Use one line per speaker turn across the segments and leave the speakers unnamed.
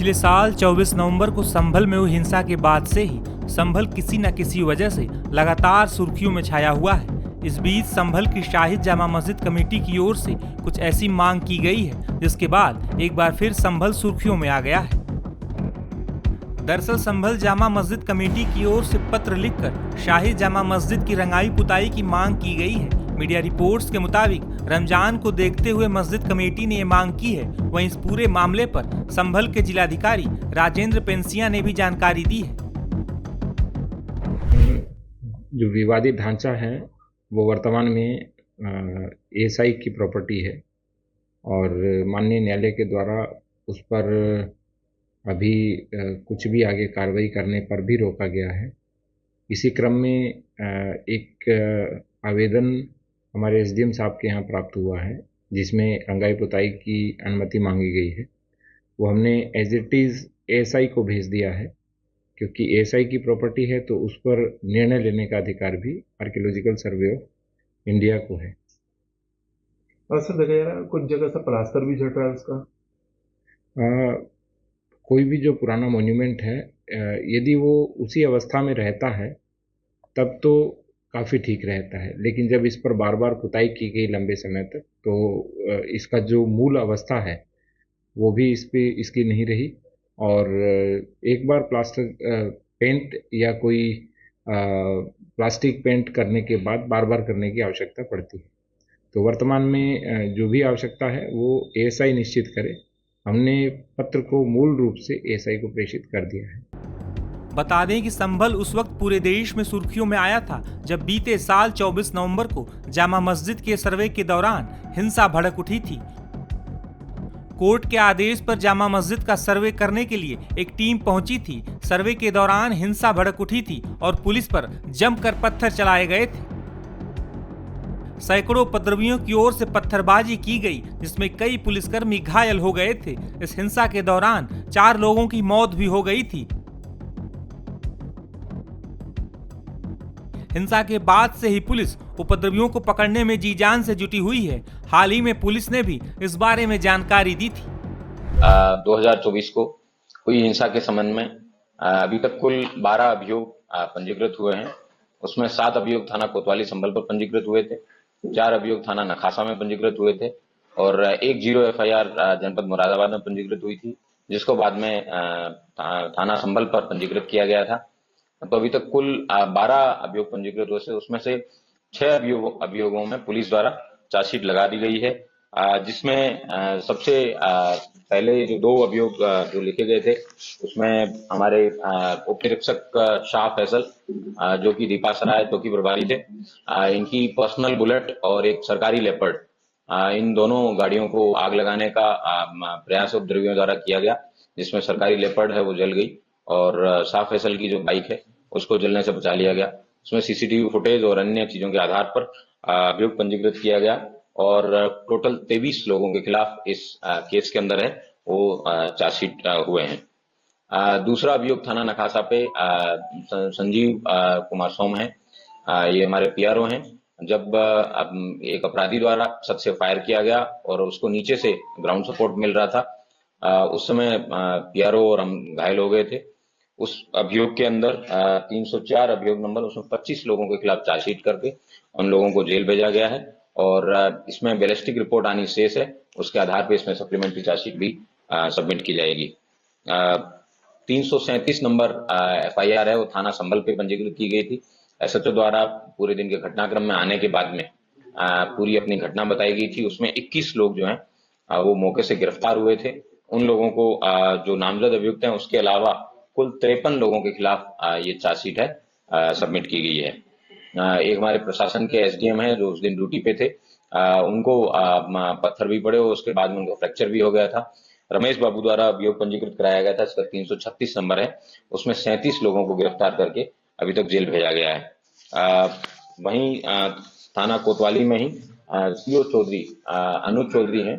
पिछले साल 24 नवंबर को संभल में हुई हिंसा के बाद से ही संभल किसी न किसी वजह से लगातार सुर्खियों में छाया हुआ है। इस बीच संभल की शाहिद जामा मस्जिद कमेटी की ओर से कुछ ऐसी मांग की गई है जिसके बाद एक बार फिर संभल सुर्खियों में आ गया है। दरअसल संभल जामा मस्जिद कमेटी की ओर से पत्र लिखकर शाहिद जामा मस्जिद की रंगाई पुताई की मांग की गई है। मीडिया रिपोर्ट्स के मुताबिक रमजान को देखते हुए मस्जिद कमेटी ने ये मांग की है। वहीं इस पूरे मामले पर संभल के जिलाधिकारी राजेंद्र पेंसिया ने भी जानकारी दी है।
जो विवादित ढांचा है वो वर्तमान में एएसआई की प्रॉपर्टी है और माननीय न्यायालय के द्वारा उस पर अभी कुछ भी आगे कार्रवाई करने पर भी रोका गया है। इसी क्रम में एक आवेदन हमारे एसडीएम साहब के यहाँ प्राप्त हुआ है जिसमें रंगाई पुताई की अनुमति मांगी गई है। वो हमने एज इट इज़ एएसआई को भेज दिया है क्योंकि एएसआई की प्रॉपर्टी है तो उस पर निर्णय लेने का अधिकार भी आर्कियोलॉजिकल सर्वे ऑफ इंडिया को है।
और सर देखा जा रहा है कुछ जगह से प्लास्टर भी झट रहा है उसका।
कोई भी जो पुराना मोन्यूमेंट है यदि वो उसी अवस्था में रहता है तब तो काफ़ी ठीक रहता है, लेकिन जब इस पर बार बार पुताई की गई लंबे समय तक तो इसका जो मूल अवस्था है वो भी इसकी नहीं रही और एक बार प्लास्टर पेंट या कोई प्लास्टिक पेंट करने के बाद बार बार करने की आवश्यकता पड़ती है। तो वर्तमान में जो भी आवश्यकता है वो एएसआई निश्चित करे। हमने पत्र को मूल रूप से एएसआई को प्रेषित कर दिया है।
बता दें कि संभल उस वक्त पूरे देश में सुर्खियों में आया था जब बीते साल 24 नवंबर को जामा मस्जिद के सर्वे के दौरान हिंसा भड़क उठी थी। कोर्ट के आदेश पर जामा मस्जिद का सर्वे करने के लिए एक टीम पहुंची थी। सर्वे के दौरान हिंसा भड़क उठी थी और पुलिस पर जमकर पत्थर चलाए गए थे। सैकड़ों उपद्रवियों की ओर से पत्थरबाजी की गई जिसमें कई पुलिसकर्मी घायल हो गए थे। इस हिंसा के दौरान 4 लोगों की मौत भी हो गई थी। हिंसा के बाद से ही पुलिस उपद्रवियों को पकड़ने में जी जान से जुटी हुई है। हाल ही में पुलिस ने भी इस बारे में जानकारी दी थी।
2024 को हुई हिंसा के संबंध में अभी तक कुल 12 अभियोग पंजीकृत हुए हैं। उसमें 7 अभियोग थाना कोतवाली संभल पर पंजीकृत हुए थे, 4 अभियोग थाना नखासा में पंजीकृत हुए थे और 1 जीरो एफआईआर जनपद मुरादाबाद में पंजीकृत हुई थी, जिसको बाद में थाना संभल पर पंजीकृत किया गया था। तो अभी तक कुल 12 अभियोग पंजीकृत हुए थे, उसमें से 6 अभियोगों में पुलिस द्वारा चार्जशीट लगा दी गई है, जिसमें सबसे पहले जो 2 अभियोग जो लिखे गए थे उसमें हमारे उप निरीक्षक शाह फैसल जो कि दीपा सराय तो की प्रभारी थे, इनकी पर्सनल बुलेट और एक सरकारी लेपर्ड, इन दोनों गाड़ियों को आग लगाने का प्रयास उपद्रवियों द्वारा किया गया, जिसमें सरकारी लेपर्ड है वो जल गई और शाह फैसल की जो बाइक है उसको जलने से बचा लिया गया। उसमें सीसीटीवी फुटेज और अन्य चीजों के आधार पर अभियोग पंजीकृत किया गया और टोटल 23 लोगों के खिलाफ इस केस के अंदर है वो चार्जशीट हुए हैं। दूसरा अभियोग थाना नखासा पे संजीव कुमार सोम है, ये हमारे पीआरओ हैं। जब एक अपराधी द्वारा छत से फायर किया गया और उसको नीचे से ग्राउंड सपोर्ट मिल रहा था, उस समय पीआरओ और हम घायल हो गए थे। उस अभियोग के अंदर 304 अभियोग नंबर, उसमें 25 लोगों के खिलाफ चार्जशीट करके उन लोगों को जेल भेजा गया है और इसमें बैलिस्टिक रिपोर्ट आनी शेष है, उसके आधार पर इसमें सप्लीमेंट्री चार्जशीट भी सबमिट की जाएगी। 337 नंबर एफआईआर है वो थाना संभल पे पंजीकृत की गई थी। एसएचओ द्वारा पूरे दिन के घटनाक्रम में आने के बाद में पूरी अपनी घटना बताई गई थी। उसमें 21 लोग जो हैं वो मौके से गिरफ्तार हुए थे। उन लोगों को जो नामजद अभियुक्त हैं उसके अलावा कुल 53 लोगों के खिलाफ ये चार्जशीट है सबमिट की गई है। एक हमारे प्रशासन के एसडीएम है जो उस दिन ड्यूटी पे थे, उनको पत्थर भी पड़े और उसके बाद में उनको फ्रैक्चर भी हो गया था। रमेश बाबू द्वारा अभियोग पंजीकृत कराया गया था, इसका 336 नंबर है, उसमें 37 लोगों को गिरफ्तार करके अभी तक जेल भेजा गया है। वहीं थाना कोतवाली में ही सीओ चौधरी अनुज चौधरी हैं,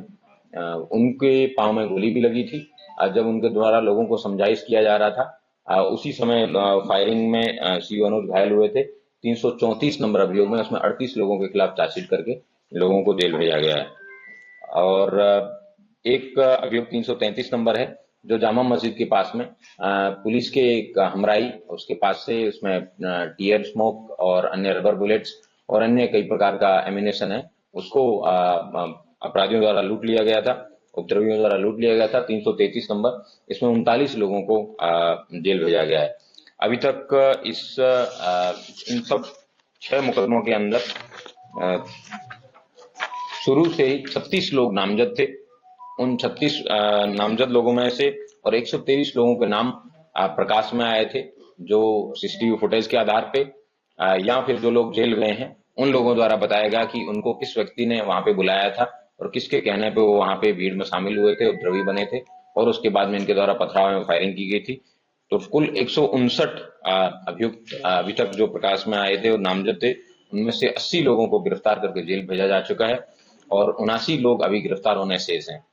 उनके पांव में गोली भी लगी थी। जब उनके द्वारा लोगों को समझाइश किया जा रहा था उसी समय फायरिंग में सीओ अनुज घायल हुए थे। 334 नंबर अभियोग में उसमें 38 लोगों के खिलाफ चार्जशीट करके लोगों को जेल भेजा गया है। और एक अभियोग 333 नंबर है जो जामा मस्जिद के पास में पुलिस के एक हमराई उसके पास से उसमें टीयर स्मोक और अन्य रबर बुलेट्स और अन्य कई प्रकार का एमिनेशन है, उसको अपराधियों द्वारा लूट लिया गया था, उपद्रवियों द्वारा लूट लिया गया था। 333 नंबर, इसमें 39 लोगों को जेल भेजा गया है। अभी तक इन सब 6 मुकदमों के अंदर शुरू से ही 36 लोग नामजद थे। उन 36 नामजद लोगों में से और 123 लोगों के नाम प्रकाश में आए थे, जो सीसीटीवी फुटेज के आधार पे या फिर जो लोग जेल गए हैं उन लोगों द्वारा बताया गया कि उनको किस व्यक्ति ने वहां पे बुलाया था और किसके कहने पे वो वहां पे भीड़ में शामिल हुए थे, उपद्रवी बने थे और उसके बाद में इनके द्वारा पथराव में फायरिंग की गई थी। तो कुल 159 अभियुक्त अभी तक जो प्रकाश में आए थे और नामजद थे, उनमें से 80 लोगों को गिरफ्तार करके जेल भेजा जा चुका है और 79 लोग अभी गिरफ्तार होने शेष हैं।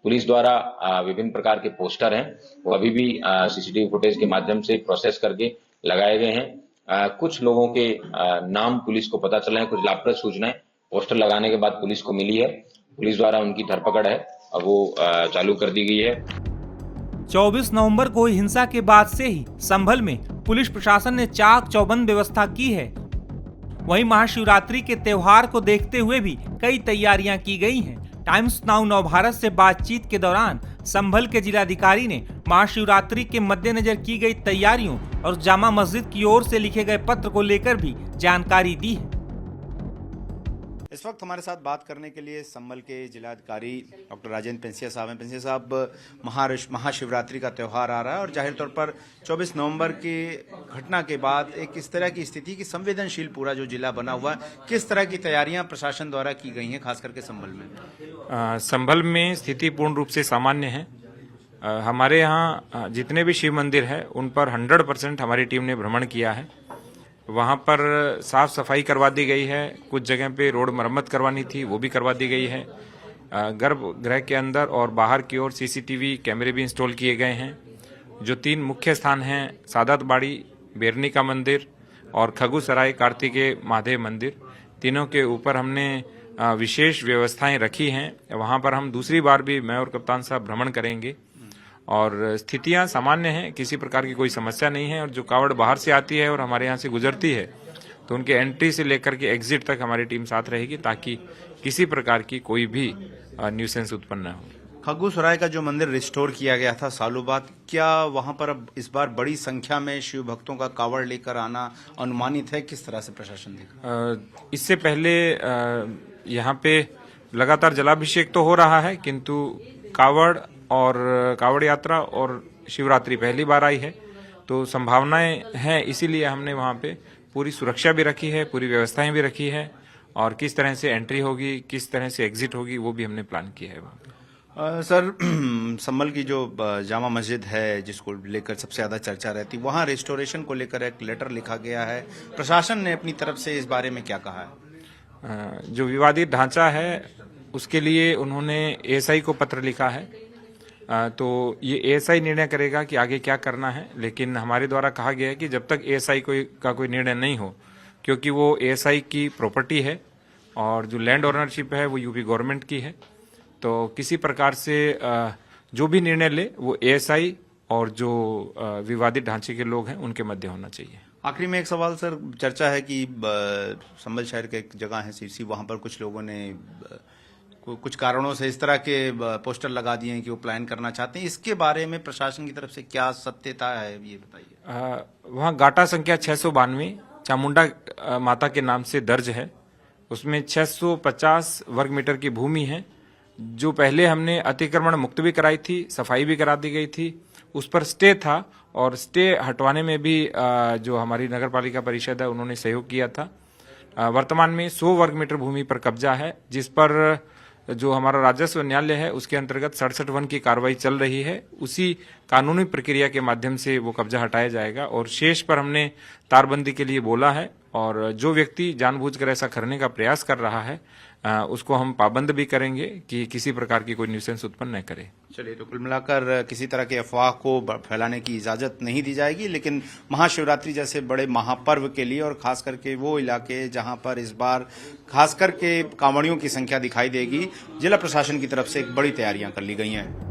पुलिस द्वारा विभिन्न प्रकार के पोस्टर हैं, वो अभी भी सीसीटीवी फुटेज के माध्यम से प्रोसेस करके लगाए गए हैं। कुछ लोगों के नाम पुलिस को पता चले हैं, कुछ लाभप्रद सूचनाएं पोस्टर लगाने के बाद पुलिस को मिली है। पुलिस द्वारा उनकी धरपकड़ है और वो चालू कर दी गई है।
24 नवंबर को हिंसा के बाद से ही संभल में पुलिस प्रशासन ने चाक चौबंद व्यवस्था की है। वहीं महाशिवरात्रि के त्योहार को देखते हुए भी कई तैयारियां की गई हैं। टाइम्स नाउ नव भारत से बातचीत के दौरान संभल के जिलाधिकारी ने महाशिवरात्रि के मद्देनजर की गई तैयारियों और जामा मस्जिद की ओर से लिखे गए पत्र को लेकर भी जानकारी दी है।
इस वक्त हमारे साथ बात करने के लिए संभल के जिलाधिकारी डॉक्टर राजेंद्र पेंसिया साहब हैं। पेंसिया साहब, महाशिवरात्रि का त्यौहार आ रहा है और जाहिर तौर पर 24 नवंबर की घटना के बाद एक इस तरह की स्थिति की संवेदनशील पूरा जो जिला बना हुआ है, किस तरह की तैयारियां प्रशासन द्वारा की गई हैं, खास करके संभल में?
संभल में स्थिति पूर्ण रूप से सामान्य है। हमारे यहाँ जितने भी शिव मंदिर है उन पर 100% हमारी टीम ने भ्रमण किया है। वहाँ पर साफ सफाई करवा दी गई है, कुछ जगह पे रोड मरम्मत करवानी थी वो भी करवा दी गई है। गर्भगृह के अंदर और बाहर की ओर सीसीटीवी कैमरे भी इंस्टॉल किए गए हैं। जो 3 मुख्य स्थान हैं, सादत बाड़ी, बेरनी का मंदिर और खगुसराय कार्तिकेय महादेव मंदिर, तीनों के ऊपर हमने विशेष व्यवस्थाएं रखी हैं। वहाँ पर हम दूसरी बार भी मैं और कप्तान साहब भ्रमण करेंगे और स्थितियां सामान्य हैं, किसी प्रकार की कोई समस्या नहीं है। और जो कावड़ बाहर से आती है और हमारे यहाँ से गुजरती है तो उनके एंट्री से लेकर के एग्जिट तक हमारी टीम साथ रहेगी ताकि किसी प्रकार की कोई भी न्यूसेंस उत्पन्न न हो।
खगुसराय का जो मंदिर रिस्टोर किया गया था सालों बाद, क्या वहां पर अब इस बार बड़ी संख्या में शिव भक्तों का कावड़ लेकर आना अनुमानित है? किस तरह से प्रशासन देखा?
इससे पहले यहाँ पे लगातार जलाभिषेक तो हो रहा है, किंतु कावड़ और कावड़ यात्रा और शिवरात्रि पहली बार आई है तो संभावनाएं हैं, इसीलिए हमने वहाँ पे पूरी सुरक्षा भी रखी है, पूरी व्यवस्थाएं भी रखी है और किस तरह से एंट्री होगी, किस तरह से एग्जिट होगी वो भी हमने प्लान किया है वहाँ पे।
सर, संभल की जो जामा मस्जिद है जिसको लेकर सबसे ज्यादा चर्चा रहती, वहाँ रिस्टोरेशन को लेकर एक लेटर लिखा गया है, प्रशासन ने अपनी तरफ से इस बारे में क्या कहा है?
जो विवादित ढांचा है उसके लिए उन्होंने एएसआई को पत्र लिखा है, तो ये एएसआई निर्णय करेगा कि आगे क्या करना है। लेकिन हमारे द्वारा कहा गया है कि जब तक एएसआई का कोई निर्णय नहीं हो, क्योंकि वो एएसआई की प्रॉपर्टी है और जो लैंड ओनरशिप है वो यूपी गवर्नमेंट की है, तो किसी प्रकार से जो भी निर्णय ले वो एएसआई और जो विवादित ढांचे के लोग हैं उनके मध्य होना चाहिए।
आखिरी में एक सवाल सर, चर्चा है कि संभल शहर के एक जगह है सिरसी, वहां पर कुछ लोगों ने कुछ कारणों से इस तरह के पोस्टर लगा दिए हैं कि वो प्लान करना चाहते हैं, इसके बारे में प्रशासन की तरफ से क्या सत्यता है ये बताइए।
वहाँ गाटा संख्या 692 चामुंडा माता के नाम से दर्ज है, उसमें 650 वर्ग मीटर की भूमि है जो पहले हमने अतिक्रमण मुक्त भी कराई थी, सफाई भी करा दी गई थी, उस पर स्टे था और स्टे हटवाने में भी जो हमारी नगर पालिका परिषद है उन्होंने सहयोग किया था। वर्तमान में 100 वर्ग मीटर भूमि पर कब्जा है, जिस पर जो हमारा राजस्व न्यायालय है उसके अंतर्गत 67 की कार्रवाई चल रही है। उसी कानूनी प्रक्रिया के माध्यम से वो कब्जा हटाया जाएगा और शेष पर हमने तारबंदी के लिए बोला है और जो व्यक्ति जानबूझकर ऐसा करने का प्रयास कर रहा है उसको हम पाबंद भी करेंगे कि किसी प्रकार की कोई न्यूसेंस उत्पन्न न करे।
चलिए, तो कुल मिलाकर किसी तरह के अफवाह को फैलाने की इजाजत नहीं दी जाएगी, लेकिन महाशिवरात्रि जैसे बड़े महापर्व के लिए और खास करके वो इलाके जहां पर इस बार खास करके कांवड़ियों की संख्या दिखाई देगी, जिला प्रशासन की तरफ से एक बड़ी तैयारियां कर ली गई हैं।